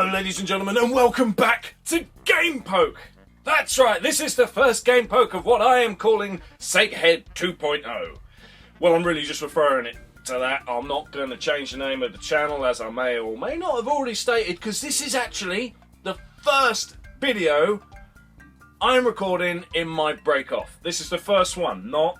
Hello ladies and gentlemen, and welcome back to Game Poke! That's right, this is the first Game Poke of what I am calling Sega Head 2.0. Well, I'm really just referring it to that. I'm not going to change the name of the channel, as I may or may not have already stated, because this is actually the first video I'm recording in my break off. This is the first one, not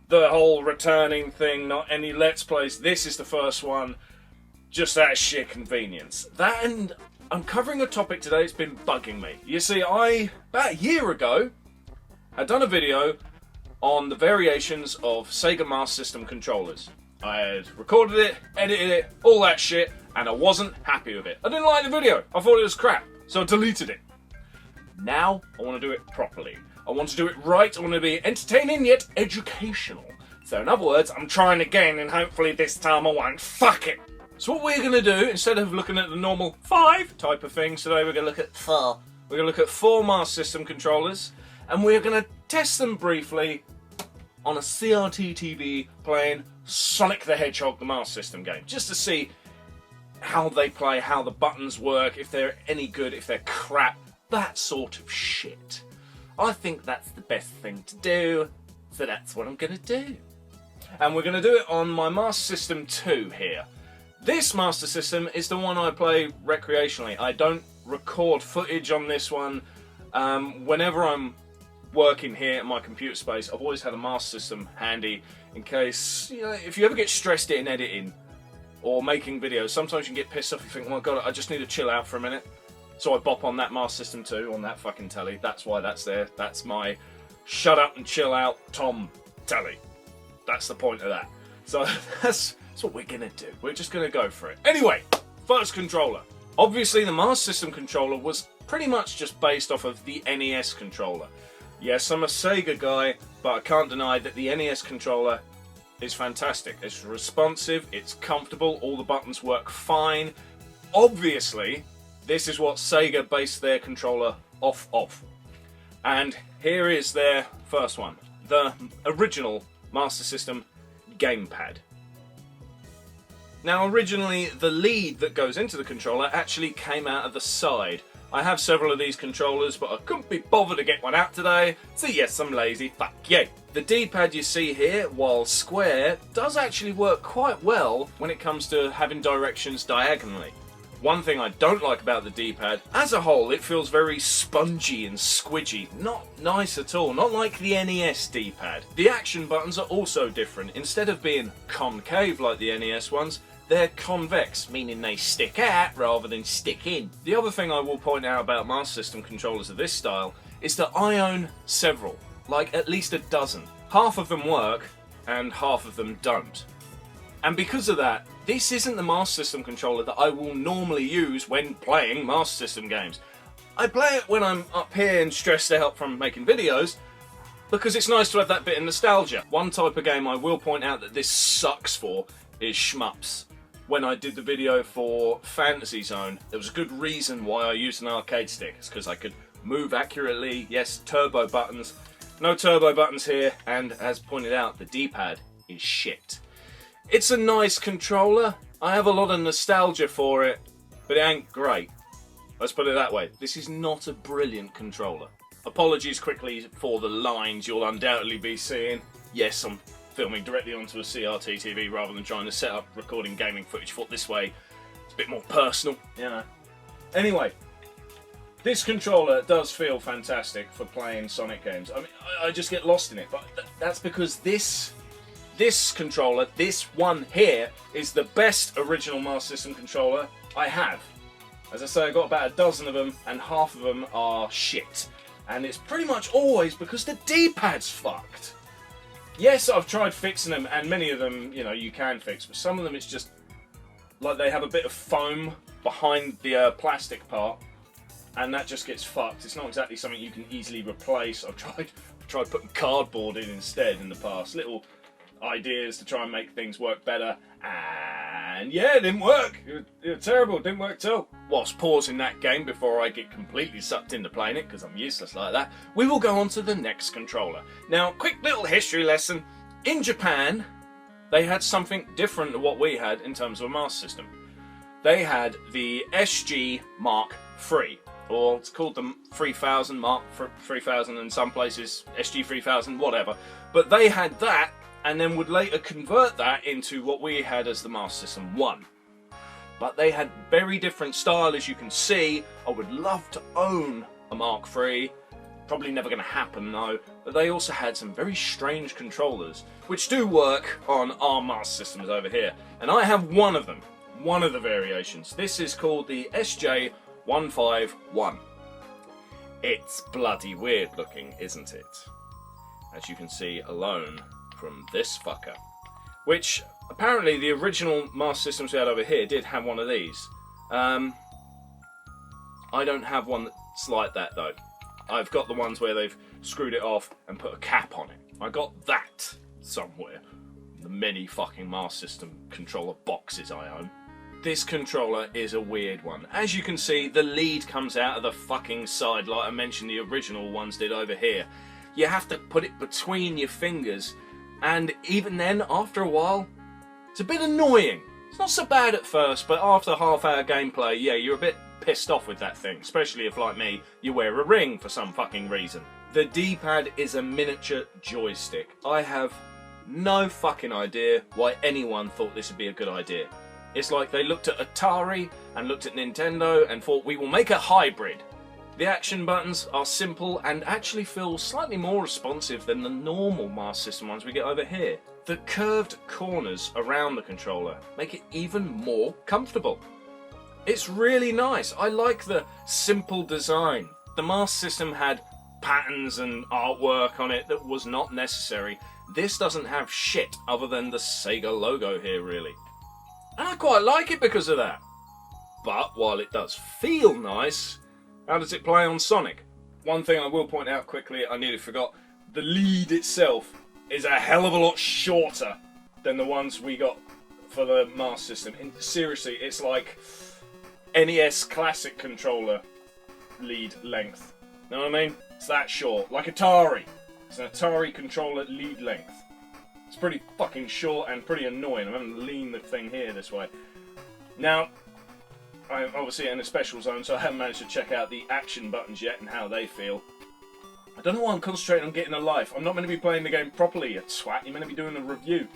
the whole returning thing, not any Let's Plays. This is the first one. Just out of sheer convenience. That, and I'm covering a topic today that's been bugging me. You see, about a year ago, had done a video on the variations of Sega Master System controllers. I had recorded it, edited it, all that shit, and I wasn't happy with it. I didn't like the video. I thought it was crap, so I deleted it. Now, I want to do it properly. I want to do it right. I want to be entertaining yet educational. So in other words, I'm trying again, and hopefully this time I won't fuck it. So what we're going to do, instead of looking at the normal 5 type of things, today we're going to look at 4. We're going to look at 4 Master System controllers, and we're going to test them briefly on a CRT TV playing Sonic the Hedgehog, the Master System game, just to see how they play, how the buttons work, if they're any good, if they're crap, that sort of shit. I think that's the best thing to do, so that's what I'm going to do. And we're going to do it on my Master System 2 here. This Master System is the one I play recreationally. I don't record footage on this one. Whenever I'm working here in my computer space, I've always had a Master System handy in case, you know, if you ever get stressed in editing or making videos, sometimes you can get pissed off and think, oh my god, I just need to chill out for a minute. So I bop on that Master System 2 on that fucking telly. That's why that's there. That's my shut up and chill out Tom telly. That's the point of that. So that's what we're gonna do. We're just gonna go for it. Anyway, first controller. Obviously the Master System controller was pretty much just based off of the NES controller. Yes, I'm a Sega guy, but I can't deny that the NES controller is fantastic. It's responsive, it's comfortable, all the buttons work fine. Obviously, this is what Sega based their controller off of. And here is their first one. The original Master System gamepad. Now originally the lead that goes into the controller actually came out of the side. I have several of these controllers, but I couldn't be bothered to get one out today, so yes, I'm lazy, fuck yeah. The D-pad you see here, while square, does actually work quite well when it comes to having directions diagonally. One thing I don't like about the D-pad, as a whole it feels very spongy and squidgy, not nice at all, not like the NES D-pad. The action buttons are also different. Instead of being concave like the NES ones, they're convex, meaning they stick out rather than stick in. The other thing I will point out about Master System controllers of this style is that I own several, like at least a dozen. Half of them work and half of them don't. And because of that, this isn't the Master System controller that I will normally use when playing Master System games. I play it when I'm up here and stressed out from making videos, because it's nice to have that bit of nostalgia. One type of game I will point out that this sucks for is shmups. When I did the video for Fantasy Zone, there was a good reason why I used an arcade stick. It's because I could move accurately, yes, turbo buttons. No turbo buttons here, and as pointed out, the D-pad is shit. It's a nice controller. I have a lot of nostalgia for it, but it ain't great. Let's put it that way. This is not a brilliant controller. Apologies quickly for the lines you'll undoubtedly be seeing. Yes, I'm filming directly onto a CRT TV rather than trying to set up recording gaming footage for this way. It's a bit more personal, you know. Anyway, this controller does feel fantastic for playing Sonic games. I mean, I just get lost in it, but that's because this controller, this one here, is the best original Master System controller I have. As I say, I've got about a dozen of them, and half of them are shit. And it's pretty much always because the D-pad's fucked. Yes, I've tried fixing them, and many of them, you know, you can fix, but some of them it's just like they have a bit of foam behind the plastic part, and that just gets fucked. It's not exactly something you can easily replace. I've tried putting cardboard in instead in the past. Little ideas to try and make things work better, and yeah, it didn't work. It was terrible, it didn't work at all. Whilst pausing that game before I get completely sucked into playing it, because I'm useless like that, we will go on to the next controller. Now, quick little history lesson. In Japan, they had something different to what we had in terms of a Master System. they had the SG Mark III, or it's called the 3000 Mark 3000 in some places, SG 3000, whatever. But they had that, and then would later convert that into what we had as the Master System 1. But they had very different style, as you can see. I would love to own a Mark III. Probably never going to happen though. But they also had some very strange controllers, which do work on our Master Systems over here. And I have one of them, one of the variations. This is called the SJ151. It's bloody weird looking, isn't it? As you can see alone from this fucker. Which, apparently the original Master Systems we had over here did have one of these. I don't have one that's like that though. I've got the ones where they've screwed it off and put a cap on it. I got that somewhere. The many fucking Master System controller boxes I own. This controller is a weird one. As you can see, the lead comes out of the fucking side like I mentioned the original ones did over here. You have to put it between your fingers, and even then, after a while, it's a bit annoying. It's not so bad at first, but after half-hour gameplay, yeah, you're a bit pissed off with that thing, especially if, like me, you wear a ring for some fucking reason. The D-pad is a miniature joystick. I have no fucking idea why anyone thought this would be a good idea. It's like they looked at Atari and looked at Nintendo and thought, we will make a hybrid. The action buttons are simple and actually feel slightly more responsive than the normal Master System ones we get over here. The curved corners around the controller make it even more comfortable. It's really nice. I like the simple design. The Master System had patterns and artwork on it that was not necessary. This doesn't have shit other than the Sega logo here, really. And I quite like it because of that. But while it does feel nice, how does it play on Sonic? One thing I will point out quickly, I nearly forgot, the lead itself is a hell of a lot shorter than the ones we got for the Master System. And seriously, it's like NES Classic controller lead length. Know what I mean? It's that short. Like Atari. It's an Atari controller lead length. It's pretty fucking short and pretty annoying. I'm having to lean the thing here this way. Now, I'm obviously in a special zone, so I haven't managed to check out the action buttons yet and how they feel. I don't know why I'm concentrating on getting a life. I'm not meant to be playing the game properly, you twat. You're meant to be doing a review.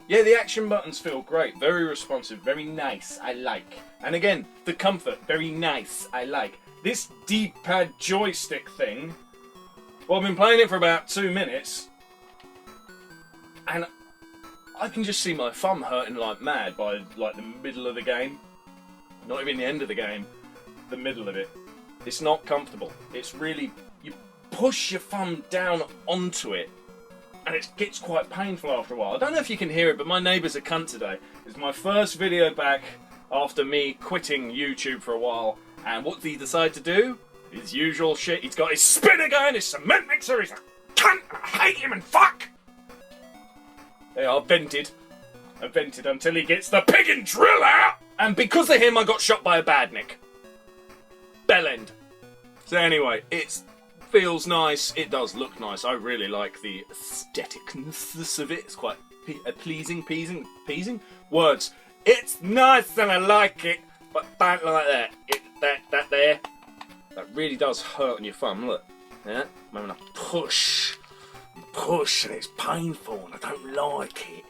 Yeah, the action buttons feel great. Very responsive. Very nice. I like. And again, the comfort. Very nice. I like. This D-pad joystick thing, well, I've been playing it for about 2 minutes, and I can just see my thumb hurting like mad by like the middle of the game. Not even the end of the game, the middle of it. It's not comfortable. It's really, you push your thumb down onto it and it gets quite painful after a while. I don't know if you can hear it, but my neighbour's a cunt today. It's my first video back after me quitting YouTube for a while, and what did he decide to do? His usual shit. He's got his spinner going, his cement mixer, he's a cunt, I hate him and fuck! They are vented. I vented until he gets the pig and drill out! And because of him, I got shot by a badnik. Bell end. So anyway, it feels nice. It does look nice. I really like the aestheticness of it. It's quite pleasing. Words. It's nice and I like it, but don't like that. That there. That really does hurt on your thumb. Look. Yeah. When I push and it's painful and I don't like it.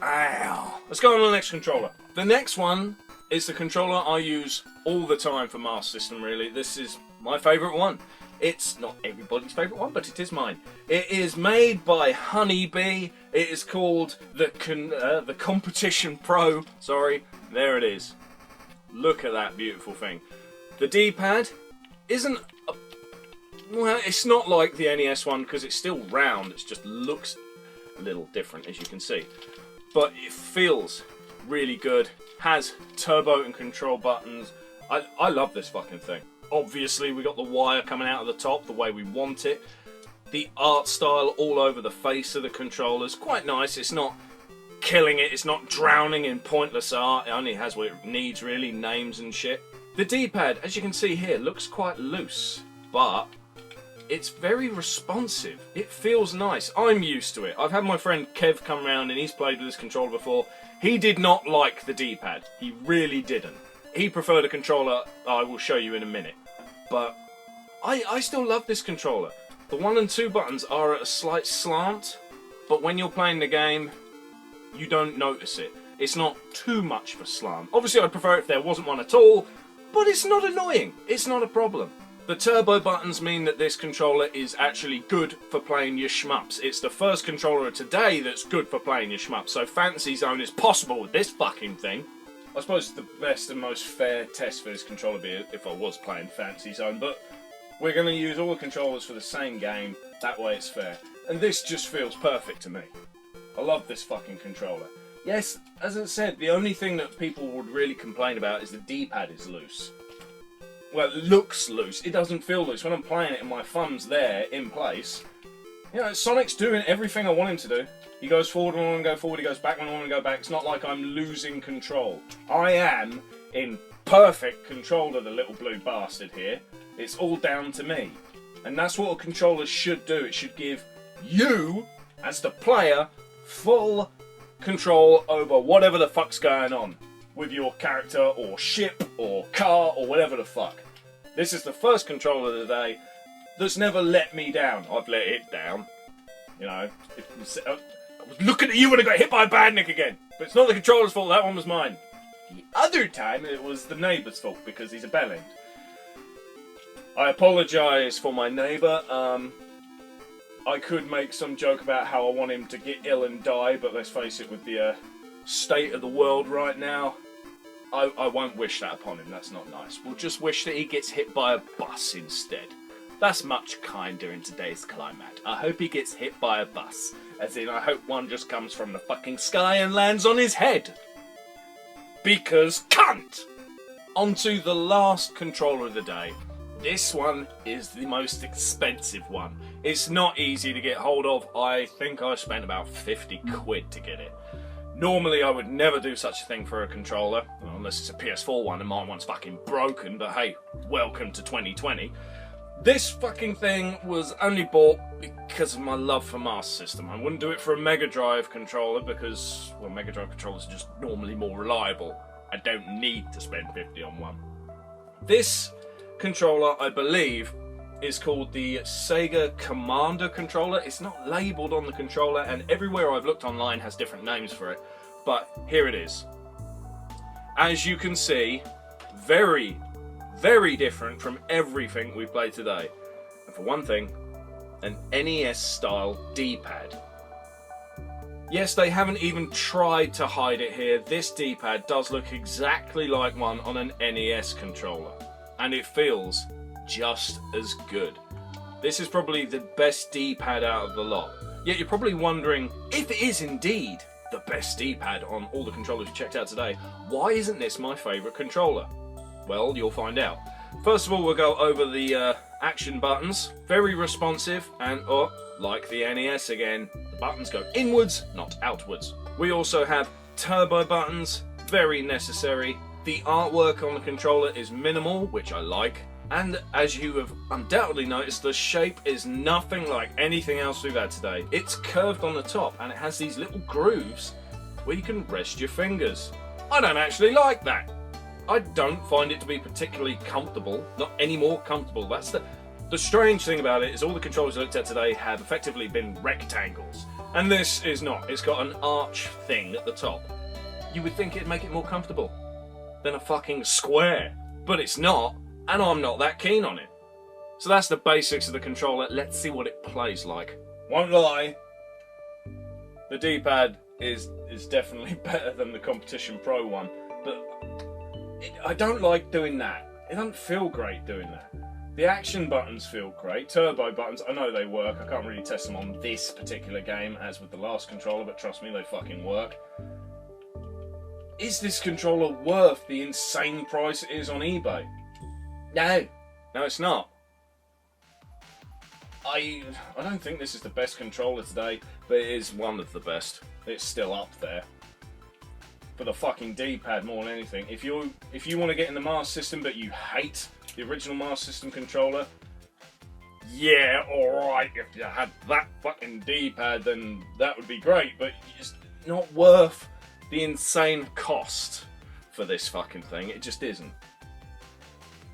Ow. Let's go on to the next controller. The next one is the controller I use all the time for Master System, really. This is my favourite one. It's not everybody's favourite one, but it is mine. It is made by Honeybee. It is called the Competition Pro. Sorry, there it is. Look at that beautiful thing. The D-pad isn't well, it's not like the NES one because it's still round. It just looks a little different, as you can see. But it feels really good. Has turbo and control buttons. I love this fucking thing. Obviously, we got the wire coming out of the top the way we want it. The art style all over the face of the controller's quite nice. It's not killing it. It's not drowning in pointless art. It only has what it needs, really, names and shit. The D-pad, as you can see here, looks quite loose, but it's very responsive. It feels nice. I'm used to it. I've had my friend Kev come around and he's played with this controller before. He did not like the D-pad. He really didn't. He preferred a controller I will show you in a minute. But I still love this controller. The 1 and 2 buttons are at a slight slant, but when you're playing the game, you don't notice it. It's not too much of a slant. Obviously, I'd prefer it if there wasn't one at all, but it's not annoying. It's not a problem. The turbo buttons mean that this controller is actually good for playing your shmups. It's the first controller today that's good for playing your shmups, so Fantasy Zone is possible with this fucking thing. I suppose the best and most fair test for this controller would be if I was playing Fantasy Zone, but we're going to use all the controllers for the same game, that way it's fair. And this just feels perfect to me. I love this fucking controller. Yes, as I said, the only thing that people would really complain about is the D-pad is loose. Well, it looks loose. It doesn't feel loose. When I'm playing it and my thumb's there, in place, you know, Sonic's doing everything I want him to do. He goes forward when I want to go forward, he goes back when I want to go back. It's not like I'm losing control. I am in perfect control of the little blue bastard here. It's all down to me. And that's what a controller should do. It should give you, as the player, full control over whatever the fuck's going on with your character or ship or car or whatever the fuck. This is the first controller of the day that's never let me down. I've let it down. You know, I was looking at you when I got hit by a badnik again. But it's not the controller's fault, that one was mine. The other time it was the neighbour's fault because he's a bellend. I apologise for my neighbour. I could make some joke about how I want him to get ill and die, but let's face it, with the state of the world right now, I won't wish that upon him. That's not nice. We'll just wish that he gets hit by a bus instead. That's much kinder in today's climate. I hope he gets hit by a bus. As in, I hope one just comes from the fucking sky and lands on his head. Because cunt! Onto the last controller of the day. This one is the most expensive one. It's not easy to get hold of. I think I spent about 50 quid to get it. Normally I would never do such a thing for a controller, well, unless it's a PS4 one and my one's fucking broken, but hey, welcome to 2020. This fucking thing was only bought because of my love for Master System. I wouldn't do it for a Mega Drive controller because, well, Mega Drive controllers are just normally more reliable. I don't need to spend 50 on one. This controller, I believe, is called the Sega Commander controller. It's not labelled on the controller, and everywhere I've looked online has different names for it. But here it is. As you can see, very, very different from everything we've played today. And for one thing, an NES-style D-pad. Yes, they haven't even tried to hide it here. This D-pad does look exactly like one on an NES controller. And it feels just as good. This is probably the best D-pad out of the lot. Yet you're probably wondering, if it is indeed the best D-pad on all the controllers you checked out today, why isn't this my favourite controller? Well, you'll find out. First of all, we'll go over the action buttons. Very responsive, and like the NES again, the buttons go inwards, not outwards. We also have turbo buttons, very necessary. The artwork on the controller is minimal, which I like. And as you have undoubtedly noticed, the shape is nothing like anything else we've had today. It's curved on the top and it has these little grooves where you can rest your fingers. I don't actually like that. I don't find it to be particularly comfortable, not any more comfortable. That's the strange thing about it is all the controllers I looked at today have effectively been rectangles. And this is not. It's got an arch thing at the top. You would think it'd make it more comfortable than a fucking square, but it's not. And I'm not that keen on it. So that's the basics of the controller. Let's see what it plays like. Won't lie, the D-pad is definitely better than the Competition Pro one, but I don't like doing that. It doesn't feel great doing that. The action buttons feel great. Turbo buttons, I know they work. I can't really test them on this particular game, as with the last controller, but trust me, they fucking work. Is this controller worth the insane price it is on eBay? No, it's not. I don't think this is the best controller today, but it is one of the best. It's still up there. For the fucking D-pad more than anything. If you want to get in the Master System but you hate the original Master System controller, yeah, alright, if you had that fucking D-pad, then that would be great, but it's not worth the insane cost for this fucking thing. It just isn't.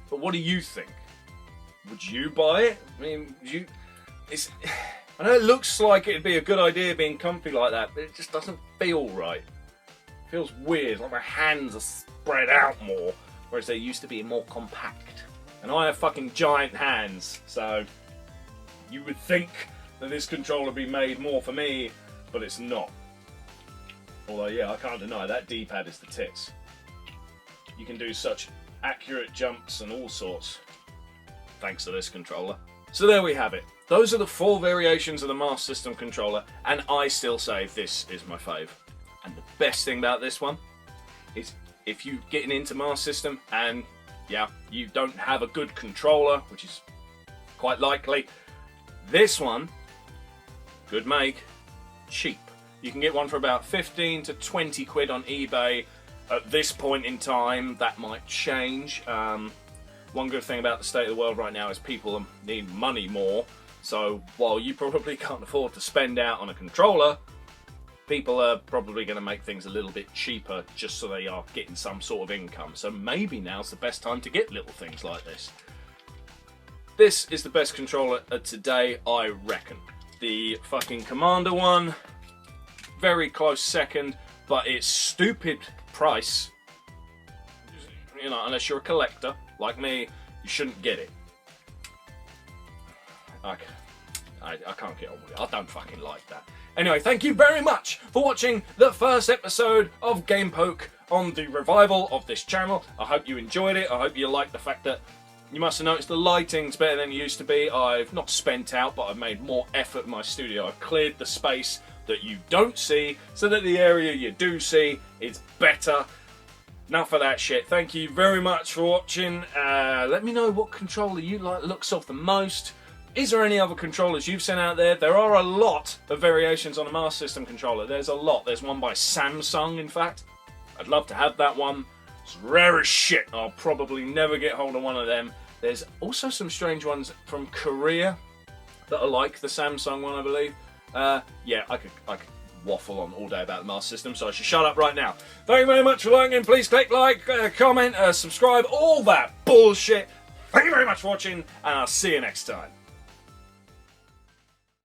But what do you think? Would you buy it? I mean, I know it looks like it'd be a good idea being comfy like that, but it just doesn't feel right. It feels weird, like my hands are spread out more, whereas they used to be more compact. And I have fucking giant hands, so you would think that this controller would be made more for me, but it's not. Although, yeah, I can't deny that D-pad is the tits. You can do such accurate jumps and all sorts, thanks to this controller. So there we have it. Those are the 4 variations of the Master System controller, and I still say this is my fave. And the best thing about this one is if you're getting into Master System and, yeah, you don't have a good controller, which is quite likely, this one, good make, cheap. You can get one for about 15 to 20 quid on eBay. At this point in time, that might change. One good thing about the state of the world right now is people need money more. So while you probably can't afford to spend out on a controller, people are probably going to make things a little bit cheaper just so they are getting some sort of income. So maybe now's the best time to get little things like this. This is the best controller today, I reckon. The fucking Commander one, very close second, but it's stupid price. You know, unless you're a collector like me, you shouldn't get it. I can't get on with it. I don't fucking like that. Anyway, thank you very much for watching the first episode of Game Poke on the revival of this channel. I hope you enjoyed it. I hope you liked the fact that you must have noticed the lighting's better than it used to be. I've not spent out, but I've made more effort in my studio. I've cleared the space that you don't see so that the area you do see is better. Enough of that shit. Thank you very much for watching. Let me know what controller you like looks of the most. Is there any other controllers you've seen out there? There are a lot of variations on a Master System controller. There's a lot. There's one by Samsung, in fact. I'd love to have that one. It's rare as shit. I'll probably never get hold of one of them. There's also some strange ones from Korea that are like the Samsung one, I believe. Yeah, I could waffle on all day about the Master System, so I should shut up right now. Thank you very much for liking. Please click like, comment, subscribe, all that bullshit. Thank you very much for watching, and I'll see you next time.